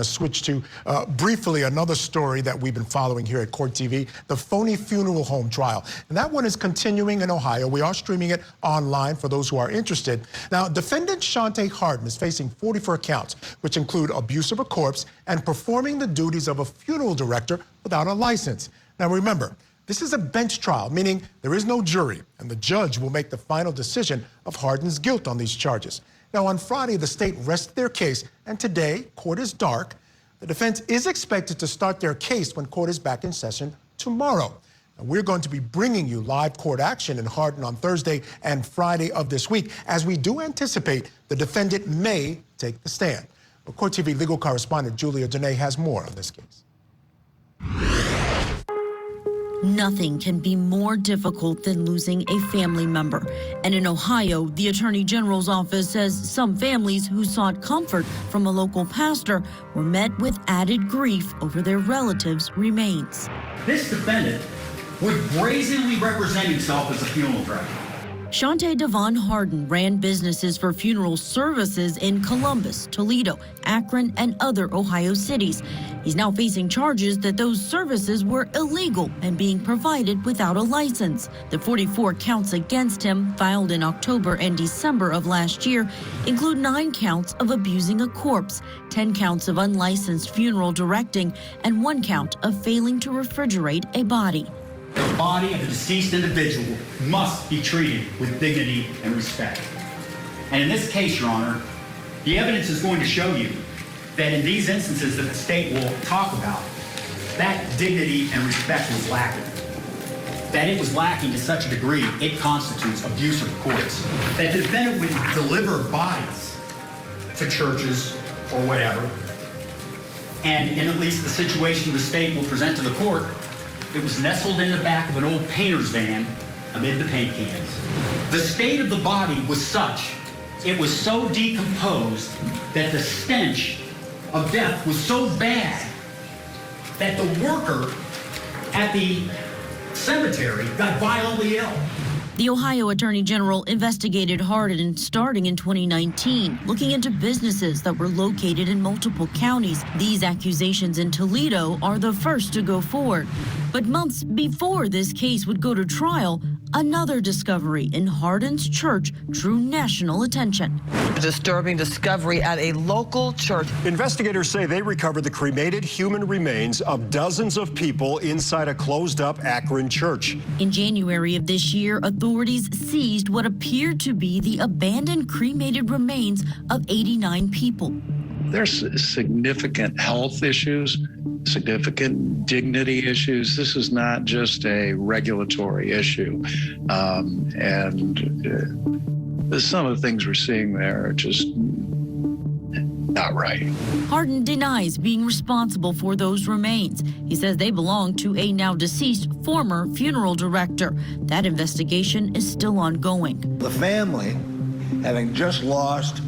to switch to briefly another story that we've been following here at Court TV, the Phony funeral home trial. And that one is continuing in Ohio. We are streaming it online for those who are interested. Now, defendant Shante Harden is facing 44 counts, which include abuse of a corpse and performing the duties of a funeral director without a license. Now, remember, this is a bench trial, meaning there is no jury, and the judge will make the final decision of Harden's guilt on these charges. Now, on Friday, the state rested their case, and today, court is dark. The defense is expected to start their case when court is back in session tomorrow. And we're going to be bringing you live court action in Hardin on Thursday and Friday of this week, as we do anticipate the defendant may take the stand. But Court TV legal correspondent Julia Dene has more on this case. Nothing can be more difficult than losing a family member. And in Ohio, the Attorney General's office says some families who sought comfort from a local pastor were met with added grief over their relatives' remains. This defendant would brazenly represent himself as a funeral director. Shante Devon Harden ran businesses for funeral services in Columbus, Toledo, Akron, and other Ohio cities. He's now facing charges that those services were illegal and being provided without a license. The 44 counts against him, filed in October and December of last year, include 9 counts of abusing a corpse, 10 counts of unlicensed funeral directing, and 1 count of failing to refrigerate a body. The body of a deceased individual must be treated with dignity and respect. And in this case, Your Honor, the evidence is going to show you that in these instances that the state will talk about, that dignity and respect was lacking. That it was lacking to such a degree, it constitutes abuse of courts. That the defendant would deliver bodies to churches or whatever, and in at least the situation the state will present to the court, it was nestled in the back of an old painter's van amid the paint cans. The state of the body was such, it was so decomposed that the stench of death was so bad that the worker at the cemetery got violently ill. The Ohio Attorney General investigated Harden starting in 2019, looking into businesses that were located in multiple counties. These accusations in Toledo are the first to go forward. But months before this case would go to trial, another discovery in Harden's church drew national attention. A disturbing discovery at a local church. Investigators say they recovered the cremated human remains of dozens of people inside a closed-up Akron church. In January of this year, authorities seized what appeared to be the abandoned cremated remains of 89 people. There's significant health issues, significant dignity issues. This is not just a regulatory issue. Some of the things we're seeing there are just not right. Harden denies being responsible for those remains. He says they belong to a now deceased former funeral director. That investigation is still ongoing. The family, having just lost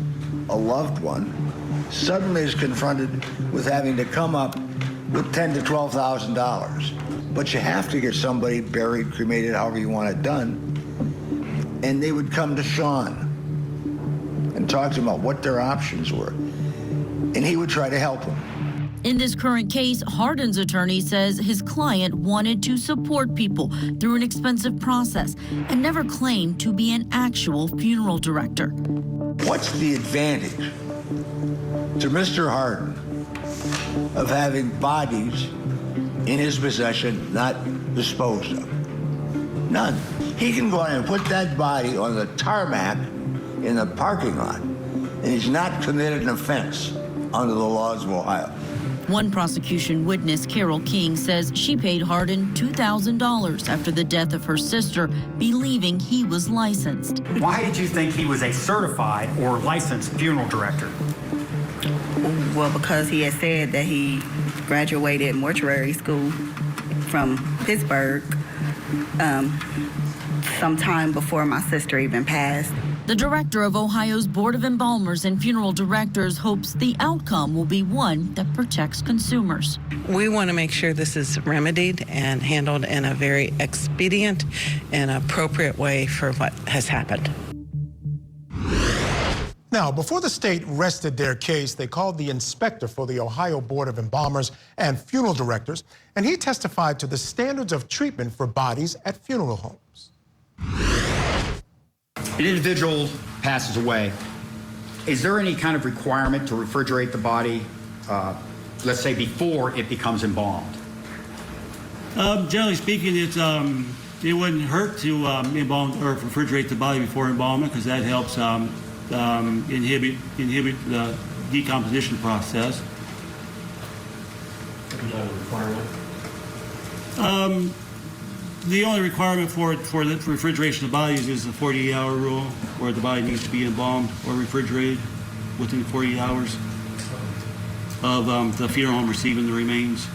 a loved one, suddenly is confronted with having to come up with $10,000 to $12,000. But you have to get somebody buried, cremated, however you want it done. And they would come to Sean and talk to him about what their options were. And he would try to help them. In this current case, Harden's attorney says his client wanted to support people through an expensive process and never claimed to be an actual funeral director. What's the advantage to Mr. Harden of having bodies in his possession not disposed of? None. He can go out and put that body on the tarmac in the parking lot, and he's not committed an offense under the laws of Ohio. One prosecution witness, Carol King, says she paid Harden $2,000 after the death of her sister, believing he was licensed. Why did you think he was a certified or licensed funeral director? Well, because he had said that he graduated mortuary school from Pittsburgh sometime before my sister even passed. The director of Ohio's Board of Embalmers and Funeral Directors hopes the outcome will be one that protects consumers. We want to make sure this is remedied and handled in a very expedient and appropriate way for what has happened. Now, before the state rested their case, they called the inspector for the Ohio Board of Embalmers and Funeral Directors, and he testified to the standards of treatment for bodies at funeral homes. An individual passes away. Is there any kind of requirement to refrigerate the body, let's say before it becomes embalmed? Generally speaking, it wouldn't hurt to embalm or refrigerate the body before embalmment, because that helps inhibit the decomposition process. Is that a requirement? The only requirement for the refrigeration of bodies is the 48-hour rule, where the body needs to be embalmed or refrigerated within 48 hours of the funeral home receiving the remains.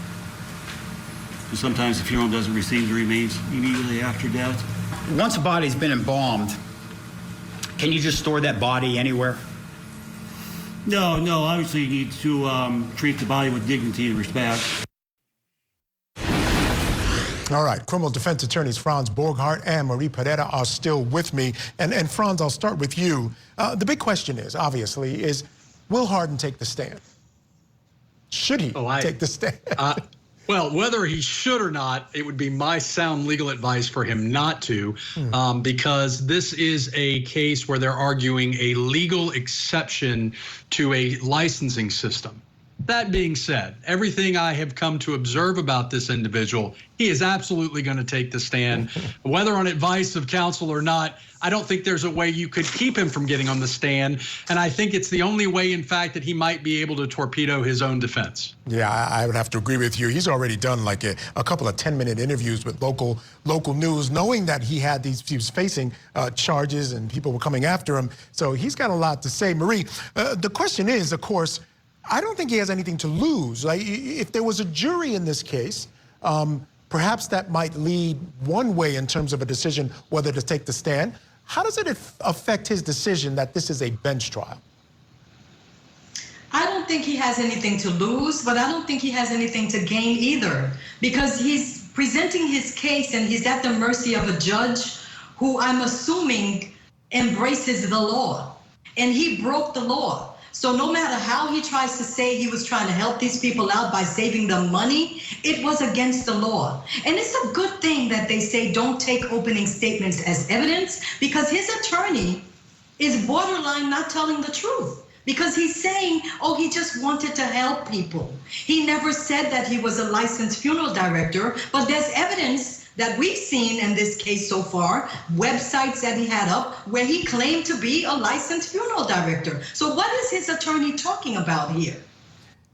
Because sometimes the funeral home doesn't receive the remains immediately after death. Once a body's been embalmed, can you just store that body anywhere? No. Obviously, you need to treat the body with dignity and respect. All right, criminal defense attorneys Franz Borghardt and Marie Pereira are still with me. And Franz, I'll start with you. The big question is, obviously, is will Hardin take the stand? Should he take the stand? Well, whether he should or not, it would be my sound legal advice for him not to, because this is a case where they're arguing a legal exception to a licensing system. That being said, everything I have come to observe about this individual, he is absolutely going to take the stand. Whether on advice of counsel or not, I don't think there's a way you could keep him from getting on the stand. And I think it's the only way, in fact, that he might be able to torpedo his own defense. Yeah, I would have to agree with you. He's already done like a couple of 10-minute interviews with local news, knowing that he was facing charges and people were coming after him. So he's got a lot to say. Marie, the question is, of course, I don't think he has anything to lose. Like, if there was a jury in this case, perhaps that might lead one way in terms of a decision whether to take the stand. How does it affect his decision that this is a bench trial? I don't think he has anything to lose, but I don't think he has anything to gain either, because he's presenting his case and he's at the mercy of a judge who I'm assuming embraces the law, and he broke the law. So no matter how he tries to say he was trying to help these people out by saving them money, it was against the law. And it's a good thing that they say don't take opening statements as evidence, because his attorney is borderline not telling the truth, because he's saying, oh, he just wanted to help people. He never said that he was a licensed funeral director, but there's evidence that we've seen in this case so far, websites that he had up where he claimed to be a licensed funeral director. So what is his attorney talking about here?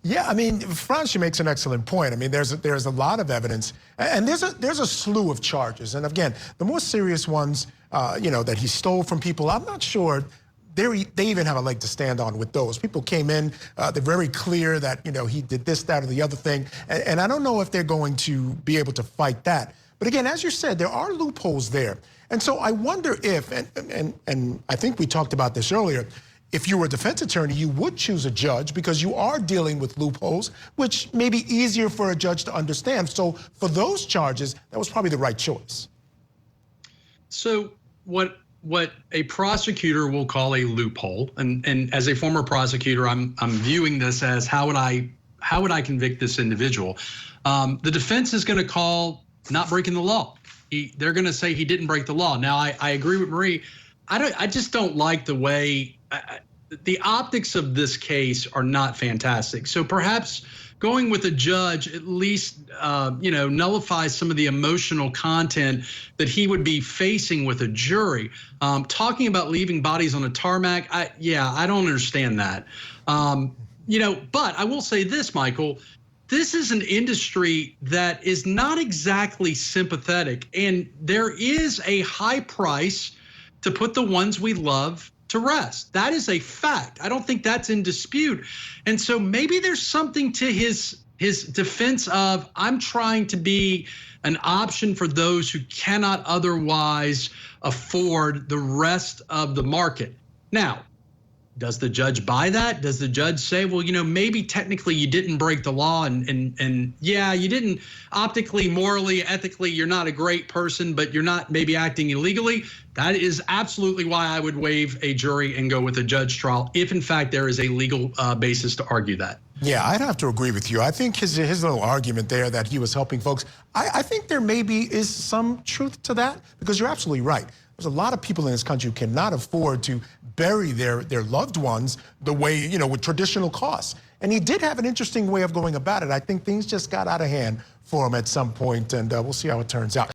Yeah, I mean, Franz, she makes an excellent point. I mean, there's a lot of evidence, and there's a slew of charges. And again, the more serious ones, that he stole from people, I'm not sure they even have a leg to stand on with those. People came in, they're very clear that, he did this, that, or the other thing. And I don't know if they're going to be able to fight that. But again, as you said, there are loopholes there. And so I wonder if, and I think we talked about this earlier, if you were a defense attorney, you would choose a judge because you are dealing with loopholes, which may be easier for a judge to understand. So for those charges, that was probably the right choice. So what a prosecutor will call a loophole, and as a former prosecutor, I'm viewing this as how would I convict this individual? The defense is going to call not breaking the law. They're going to say he didn't break the law. Now, I agree with Marie. I just don't like the way the optics of this case are not fantastic. So perhaps going with a judge at least, nullifies some of the emotional content that he would be facing with a jury. Talking about leaving bodies on a tarmac, I don't understand that. But I will say this, Michael. This is an industry that is not exactly sympathetic, and there is a high price to put the ones we love to rest. That is a fact. I don't think that's in dispute. And so maybe there's something to his defense of, I'm trying to be an option for those who cannot otherwise afford the rest of the market. Now, Does the judge buy that? Does the judge say, well, maybe technically you didn't break the law and yeah, you didn't optically, morally, ethically, you're not a great person, but you're not maybe acting illegally? That is absolutely why I would waive a jury and go with a judge trial if in fact there is a legal basis to argue that. Yeah, I'd have to agree with you. I think his little argument there that he was helping folks, I think there maybe is some truth to that, because you're absolutely right. There's a lot of people in this country who cannot afford to bury their loved ones the way, with traditional costs. And he did have an interesting way of going about it. I think things just got out of hand for him at some point, and we'll see how it turns out.